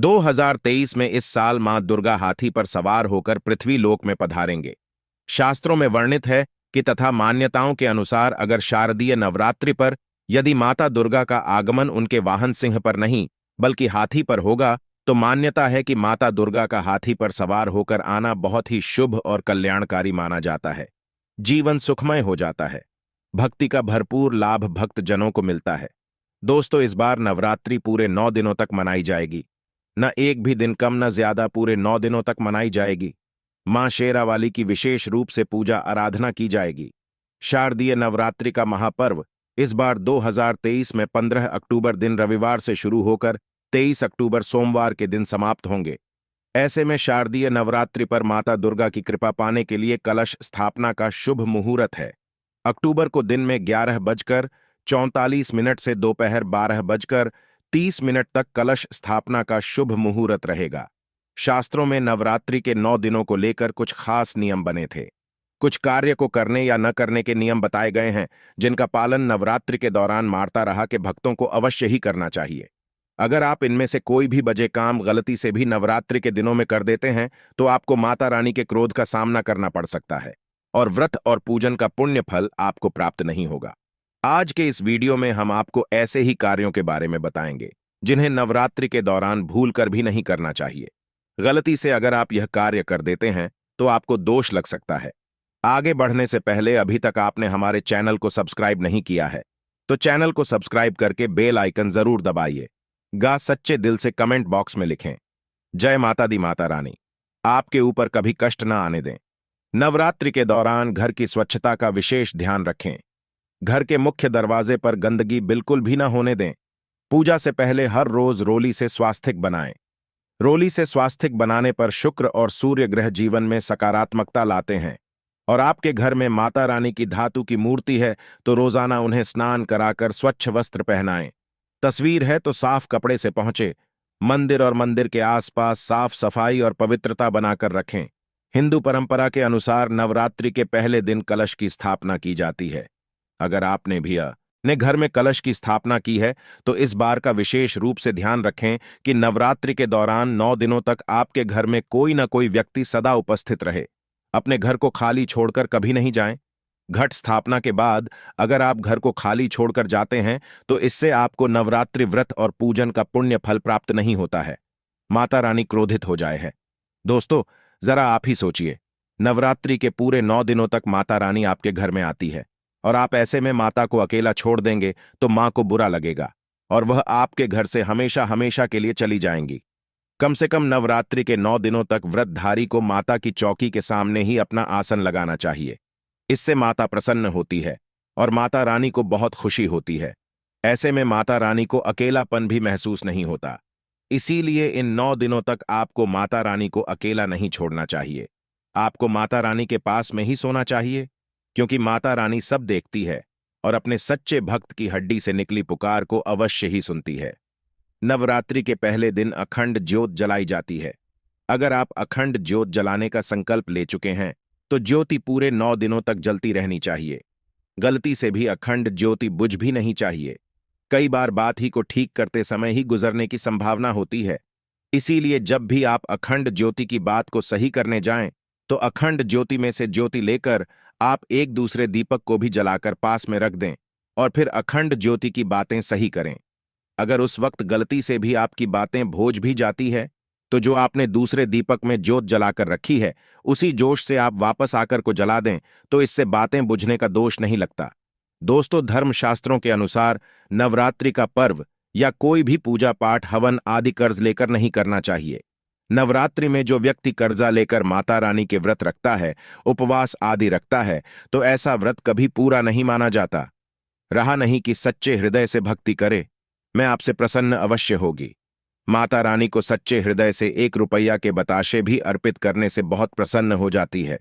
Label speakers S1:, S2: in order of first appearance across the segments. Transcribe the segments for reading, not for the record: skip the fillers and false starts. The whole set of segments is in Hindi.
S1: 2023 में इस साल मां दुर्गा हाथी पर सवार होकर पृथ्वी लोक में पधारेंगे। शास्त्रों में वर्णित है कि तथा मान्यताओं के अनुसार अगर शारदीय नवरात्रि पर यदि माता दुर्गा का आगमन उनके वाहन सिंह पर नहीं बल्कि हाथी पर होगा तो मान्यता है कि माता दुर्गा का हाथी पर सवार होकर आना बहुत ही शुभ और कल्याणकारी माना जाता है। जीवन सुखमय हो जाता है। भक्ति का भरपूर लाभ भक्त जनों को मिलता है। दोस्तों, इस बार नवरात्रि पूरे 9 दिनों तक मनाई जाएगी। न एक भी दिन कम न ज्यादा, पूरे 9 दिनों तक मनाई जाएगी। मां शेरावाली की विशेष रूप से पूजा आराधना की जाएगी। शारदीय नवरात्रि का महापर्व इस बार 2023 में 15 अक्टूबर दिन रविवार से शुरू होकर 23 अक्टूबर सोमवार के दिन समाप्त होंगे। ऐसे में शारदीय नवरात्रि पर माता दुर्गा की कृपा पाने के लिए कलश स्थापना का शुभ मुहूर्त है। अक्टूबर को दिन में 11:44 से दोपहर 12:30 तक कलश स्थापना का शुभ मुहूर्त रहेगा। शास्त्रों में नवरात्रि के 9 दिनों को लेकर कुछ खास नियम बने थे। कुछ कार्य को करने या न करने के नियम बताए गए हैं जिनका पालन नवरात्रि के दौरान मारता रहा के भक्तों को अवश्य ही करना चाहिए। अगर आप इनमें से कोई भी बजे काम गलती से भी नवरात्रि के दिनों में कर देते हैं तो आपको माता रानी के क्रोध का सामना करना पड़ सकता है और व्रत और पूजन का पुण्य फल आपको प्राप्त नहीं होगा। आज के इस वीडियो में हम आपको ऐसे ही कार्यों के बारे में बताएंगे जिन्हें नवरात्रि के दौरान भूलकर भी नहीं करना चाहिए। गलती से अगर आप यह कार्य कर देते हैं तो आपको दोष लग सकता है। आगे बढ़ने से पहले अभी तक आपने हमारे चैनल को सब्सक्राइब नहीं किया है तो चैनल को सब्सक्राइब करके बेल आइकन जरूर दबाइए। सच्चे दिल से कमेंट बॉक्स में लिखें, जय माता दी माता रानी आपके ऊपर कभी कष्ट न आने दें। नवरात्रि के दौरान घर की स्वच्छता का विशेष ध्यान रखें। घर के मुख्य दरवाजे पर गंदगी बिल्कुल भी न होने दें। पूजा से पहले हर रोज रोली से स्वास्तिक बनाएं। रोली से स्वास्तिक बनाने पर शुक्र और सूर्य ग्रह जीवन में सकारात्मकता लाते हैं और आपके घर में माता रानी की धातु की मूर्ति है तो रोजाना उन्हें स्नान कराकर स्वच्छ वस्त्र पहनाएं। तस्वीर है तो साफ कपड़े से पहुंचे। मंदिर और मंदिर के आसपास साफ सफाई और पवित्रता बनाकर रखें। हिंदू परंपरा के अनुसार नवरात्रि के पहले दिन कलश की स्थापना की जाती है। अगर आपने भी अपने घर में कलश की स्थापना की है तो इस बार का विशेष रूप से ध्यान रखें कि नवरात्रि के दौरान 9 दिनों तक आपके घर में कोई न कोई व्यक्ति सदा उपस्थित रहे। अपने घर को खाली छोड़कर कभी नहीं जाएं। घट स्थापना के बाद अगर आप घर को खाली छोड़कर जाते हैं तो इससे आपको नवरात्रि व्रत और पूजन का पुण्य फल प्राप्त नहीं होता है। माता रानी क्रोधित हो जाए है। दोस्तों, जरा आप ही सोचिए, नवरात्रि के पूरे 9 दिनों तक माता रानी आपके घर में आती है और आप ऐसे में माता को अकेला छोड़ देंगे तो मां को बुरा लगेगा और वह आपके घर से हमेशा हमेशा के लिए चली जाएंगी। कम से कम नवरात्रि के 9 दिनों तक व्रतधारी को माता की चौकी के सामने ही अपना आसन लगाना चाहिए। इससे माता प्रसन्न होती है और माता रानी को बहुत खुशी होती है। ऐसे में माता रानी को अकेलापन भी महसूस नहीं होता। इसीलिए इन 9 दिनों तक आपको माता रानी को अकेला नहीं छोड़ना चाहिए। आपको माता रानी के पास में ही सोना चाहिए क्योंकि माता रानी सब देखती है और अपने सच्चे भक्त की हड्डी से निकली पुकार को अवश्य ही सुनती है। नवरात्रि के पहले दिन अखंड ज्योत जलाई जाती है। अगर आप अखंड ज्योत जलाने का संकल्प ले चुके हैं तो ज्योति पूरे 9 दिनों तक जलती रहनी चाहिए। गलती से भी अखंड ज्योति बुझ भी नहीं चाहिए। कई बार बात ही को ठीक करते समय ही गुजरने की संभावना होती है। इसीलिए जब भी आप अखंड ज्योति की बात को सही करने जाएं तो अखंड ज्योति में से ज्योति लेकर आप एक दूसरे दीपक को भी जलाकर पास में रख दें और फिर अखंड ज्योति की बातें सही करें। अगर उस वक्त गलती से भी आपकी बातें भोज भी जाती है तो जो आपने दूसरे दीपक में ज्योत जलाकर रखी है उसी जोश से आप वापस आकर को जला दें तो इससे बातें बुझने का दोष नहीं लगता। दोस्तों, धर्मशास्त्रों के अनुसार नवरात्रि का पर्व या कोई भी पूजा पाठ हवन आदि कर्ज लेकर नहीं करना चाहिए। नवरात्रि में जो व्यक्ति कर्जा लेकर माता रानी के व्रत रखता है, उपवास आदि रखता है तो ऐसा व्रत कभी पूरा नहीं माना जाता। रहा नहीं कि सच्चे हृदय से भक्ति करे, मैं आपसे प्रसन्न अवश्य होगी। माता रानी को सच्चे हृदय से 1 रुपया के बताशे भी अर्पित करने से बहुत प्रसन्न हो जाती है।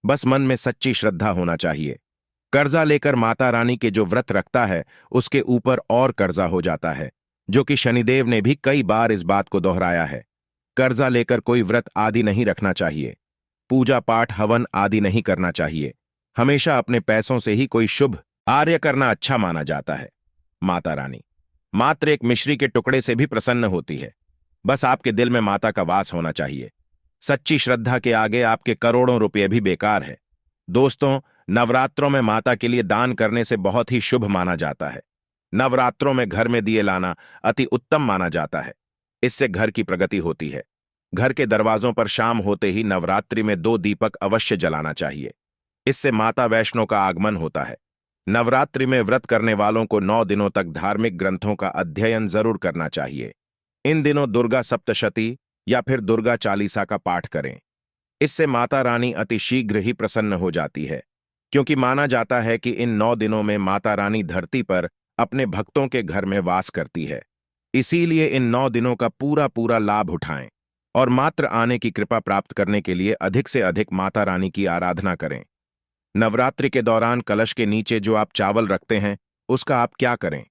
S1: बस मन में सच्ची श्रद्धा होना चाहिए। कर्जा लेकर माता रानी के जो व्रत रखता है उसके ऊपर और कर्जा हो जाता है, जो कि शनिदेव ने भी कई बार इस बात को दोहराया है। कर्जा लेकर कोई व्रत आदि नहीं रखना चाहिए। पूजा पाठ हवन आदि नहीं करना चाहिए। हमेशा अपने पैसों से ही कोई शुभ कार्य करना अच्छा माना जाता है। माता रानी मात्र एक मिश्री के टुकड़े से भी प्रसन्न होती है। बस आपके दिल में माता का वास होना चाहिए। सच्ची श्रद्धा के आगे आपके करोड़ों रुपये भी बेकार है। दोस्तों, नवरात्रों में माता के लिए दान करने से बहुत ही शुभ माना जाता है। नवरात्रों में घर में दिए लाना अति उत्तम माना जाता है। इससे घर की प्रगति होती है। घर के दरवाजों पर शाम होते ही नवरात्रि में 2 दीपक अवश्य जलाना चाहिए। इससे माता वैष्णो का आगमन होता है। नवरात्रि में व्रत करने वालों को 9 दिनों तक धार्मिक ग्रंथों का अध्ययन जरूर करना चाहिए। इन दिनों दुर्गा सप्तशती या फिर दुर्गा चालीसा का पाठ करें। इससे माता रानी अति शीघ्र ही प्रसन्न हो जाती है, क्योंकि माना जाता है कि इन 9 दिनों में माता रानी धरती पर अपने भक्तों के घर में वास करती है। इसीलिए इन 9 दिनों का पूरा पूरा लाभ उठाएं और मात्र आने की कृपा प्राप्त करने के लिए अधिक से अधिक माता रानी की आराधना करें। नवरात्रि के दौरान कलश के नीचे जो आप चावल रखते हैं, उसका आप क्या करें?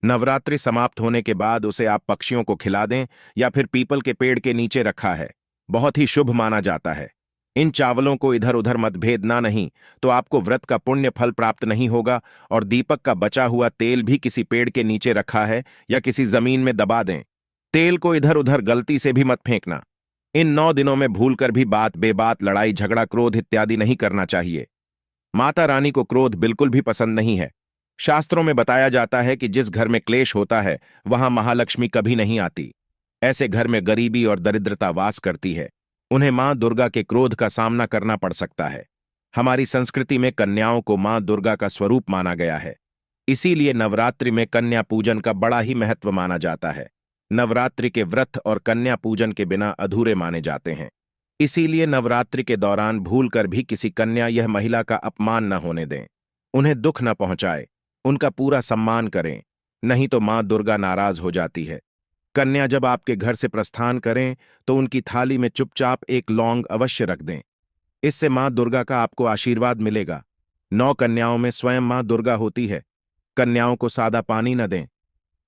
S1: नवरात्रि समाप्त होने के बाद उसे आप पक्षियों को खिला दें या फिर पीपल के पेड़ के नीचे रखा है, बहुत ही शुभ माना जाता है। इन चावलों को इधर उधर मत भेजना, नहीं तो आपको व्रत का पुण्य फल प्राप्त नहीं होगा। और दीपक का बचा हुआ तेल भी किसी पेड़ के नीचे रखा है या किसी जमीन में दबा दें। तेल को इधर उधर गलती से भी मत फेंकना। इन 9 दिनों में भूलकर भी बात बेबात लड़ाई झगड़ा क्रोध इत्यादि नहीं करना चाहिए। माता रानी को क्रोध बिल्कुल भी पसंद नहीं है। शास्त्रों में बताया जाता है कि जिस घर में क्लेश होता है वहां महालक्ष्मी कभी नहीं आती। ऐसे घर में गरीबी और दरिद्रता वास करती है। उन्हें मां दुर्गा के क्रोध का सामना करना पड़ सकता है। हमारी संस्कृति में कन्याओं को मां दुर्गा का स्वरूप माना गया है। इसीलिए नवरात्रि में कन्या पूजन का बड़ा ही महत्व माना जाता है। नवरात्रि के व्रत और कन्या पूजन के बिना अधूरे माने जाते हैं। इसीलिए नवरात्रि के दौरान भूलकर भी किसी कन्या यह महिला का अपमान न होने दें। उन्हें दुख न पहुंचाए, उनका पूरा सम्मान करें, नहीं तो मां दुर्गा नाराज हो जाती है। कन्या जब आपके घर से प्रस्थान करें तो उनकी थाली में चुपचाप एक लौंग अवश्य रख दें। इससे मां दुर्गा का आपको आशीर्वाद मिलेगा। 9 कन्याओं में स्वयं मां दुर्गा होती है। कन्याओं को सादा पानी न दें।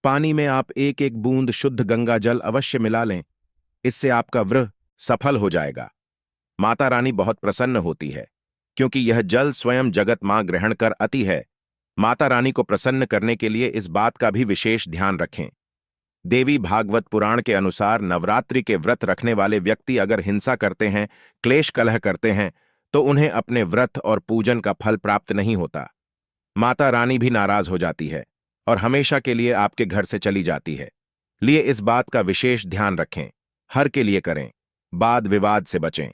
S1: पानी में आप एक एक बूंद शुद्ध गंगा जल अवश्य मिला लें। इससे आपका व्रत सफल हो जाएगा। माता रानी बहुत प्रसन्न होती है, क्योंकि यह जल स्वयं जगत मां ग्रहण कर आती है। माता रानी को प्रसन्न करने के लिए इस बात का भी विशेष ध्यान रखें। देवी भागवत पुराण के अनुसार नवरात्रि के व्रत रखने वाले व्यक्ति अगर हिंसा करते हैं, क्लेश कलह करते हैं, तो उन्हें अपने व्रत और पूजन का फल प्राप्त नहीं होता। माता रानी भी नाराज हो जाती है और हमेशा के लिए आपके घर से चली जाती है। लिए इस बात का विशेष ध्यान रखें। हर के लिए करें, वाद विवाद से बचें।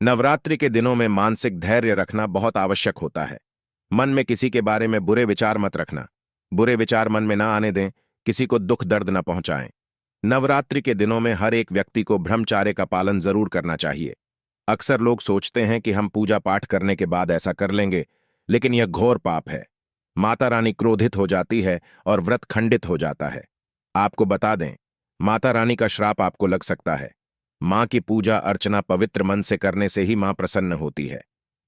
S1: नवरात्रि के दिनों में मानसिक धैर्य रखना बहुत आवश्यक होता है। मन में किसी के बारे में बुरे विचार मत रखना। बुरे विचार मन में ना आने दें, किसी को दुख दर्द न पहुंचाएं। नवरात्रि के दिनों में हर एक व्यक्ति को ब्रह्मचार्य का पालन जरूर करना चाहिए। अक्सर लोग सोचते हैं कि हम पूजा पाठ करने के बाद ऐसा कर लेंगे, लेकिन यह घोर पाप है। माता रानी क्रोधित हो जाती है और व्रत खंडित हो जाता है। आपको बता दें, माता रानी का श्राप आपको लग सकता है। मां की पूजा अर्चना पवित्र मन से करने से ही मां प्रसन्न होती है।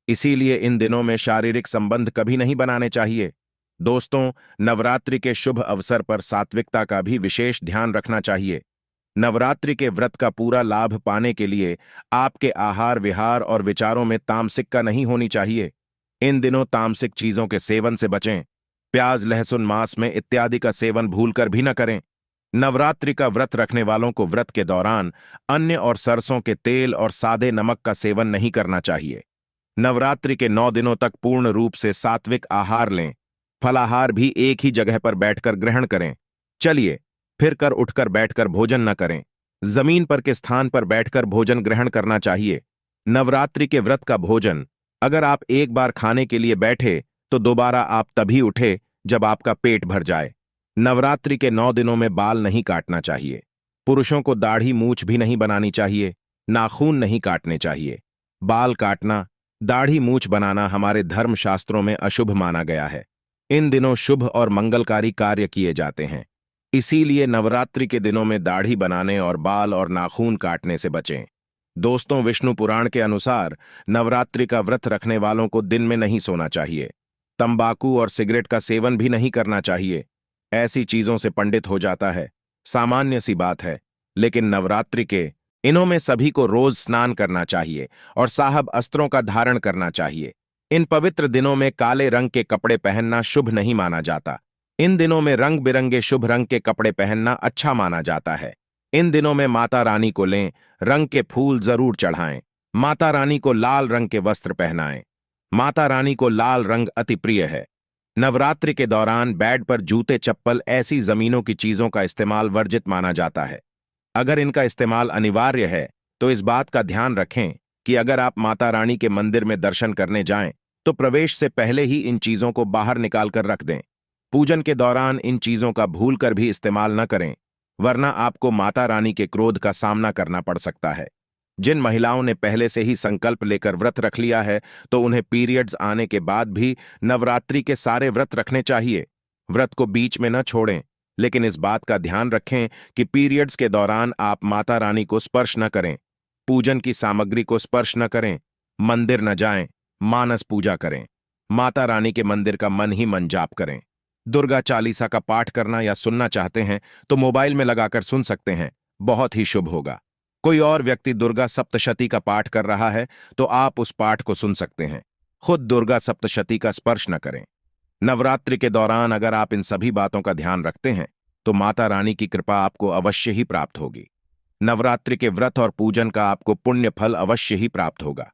S1: इसीलिए इन दिनों में शारीरिक संबंध कभी नहीं बनाने चाहिए। दोस्तों, नवरात्रि के शुभ अवसर पर सात्विकता का भी विशेष ध्यान रखना चाहिए। नवरात्रि के व्रत का पूरा लाभ पाने के लिए आपके आहार विहार और विचारों में तामसिकता नहीं होनी चाहिए। इन दिनों तामसिक चीजों के सेवन से बचें। प्याज लहसुन मांस में इत्यादि का सेवन भूलकर भी न करें। नवरात्रि का व्रत रखने वालों को व्रत के दौरान अन्न और सरसों के तेल और सादे नमक का सेवन नहीं करना चाहिए। नवरात्रि के 9 दिनों तक पूर्ण रूप से सात्विक आहार लें। फलाहार भी एक ही जगह पर बैठकर ग्रहण करें। चलिए, फिर कर उठकर बैठकर भोजन न करें। जमीन पर के स्थान पर बैठकर भोजन ग्रहण करना चाहिए। नवरात्रि के व्रत का भोजन अगर आप एक बार खाने के लिए बैठे तो दोबारा आप तभी उठे जब आपका पेट भर जाए। नवरात्रि के 9 दिनों में बाल नहीं काटना चाहिए। पुरुषों को दाढ़ी मूछ भी नहीं बनानी चाहिए। नाखून नहीं काटने चाहिए। बाल काटना, दाढ़ी मूछ बनाना हमारे धर्म शास्त्रों में अशुभ माना गया है। इन दिनों शुभ और मंगलकारी कार्य किए जाते हैं। इसीलिए नवरात्रि के दिनों में दाढ़ी बनाने और बाल और नाखून काटने से बचें। दोस्तों, विष्णु पुराण के अनुसार नवरात्रि का व्रत रखने वालों को दिन में नहीं सोना चाहिए। तंबाकू और सिगरेट का सेवन भी नहीं करना चाहिए। ऐसी चीजों से पंडित हो जाता है। सामान्य सी बात है, लेकिन नवरात्रि के इनों में सभी को रोज स्नान करना चाहिए और साहब अस्त्रों का धारण करना चाहिए। इन पवित्र दिनों में काले रंग के कपड़े पहनना शुभ नहीं माना जाता। इन दिनों में रंग बिरंगे शुभ रंग के कपड़े पहनना अच्छा माना जाता है। इन दिनों में माता रानी को लें, रंग के फूल जरूर चढ़ाएं। माता रानी को लाल रंग के वस्त्र पहनाएं। माता रानी को लाल रंग अति प्रिय है। नवरात्रि के दौरान बेड पर जूते चप्पल ऐसी जमीनों की चीजों का इस्तेमाल वर्जित माना जाता है। अगर इनका इस्तेमाल अनिवार्य है तो इस बात का ध्यान रखें कि अगर आप माता रानी के मंदिर में दर्शन करने जाएं तो प्रवेश से पहले ही इन चीजों को बाहर निकाल कर रख दें। पूजन के दौरान इन चीजों का भूल कर भी इस्तेमाल न करें, वरना आपको माता रानी के क्रोध का सामना करना पड़ सकता है। जिन महिलाओं ने पहले से ही संकल्प लेकर व्रत रख लिया है तो उन्हें पीरियड्स आने के बाद भी नवरात्रि के सारे व्रत रखने चाहिए। व्रत को बीच में न छोड़ें, लेकिन इस बात का ध्यान रखें कि पीरियड्स के दौरान आप माता रानी को स्पर्श न करें, पूजन की सामग्री को स्पर्श न करें, मंदिर न जाएं, मानस पूजा करें, माता रानी के मंदिर का मन ही मन जाप करें। दुर्गा चालीसा का पाठ करना या सुनना चाहते हैं तो मोबाइल में लगाकर सुन सकते हैं, बहुत ही शुभ होगा। कोई और व्यक्ति दुर्गा सप्तशती का पाठ कर रहा है तो आप उस पाठ को सुन सकते हैं। खुद दुर्गा सप्तशती का स्पर्श न करें। नवरात्रि के दौरान अगर आप इन सभी बातों का ध्यान रखते हैं तो माता रानी की कृपा आपको अवश्य ही प्राप्त होगी। नवरात्रि के व्रत और पूजन का आपको पुण्य फल अवश्य ही प्राप्त होगा।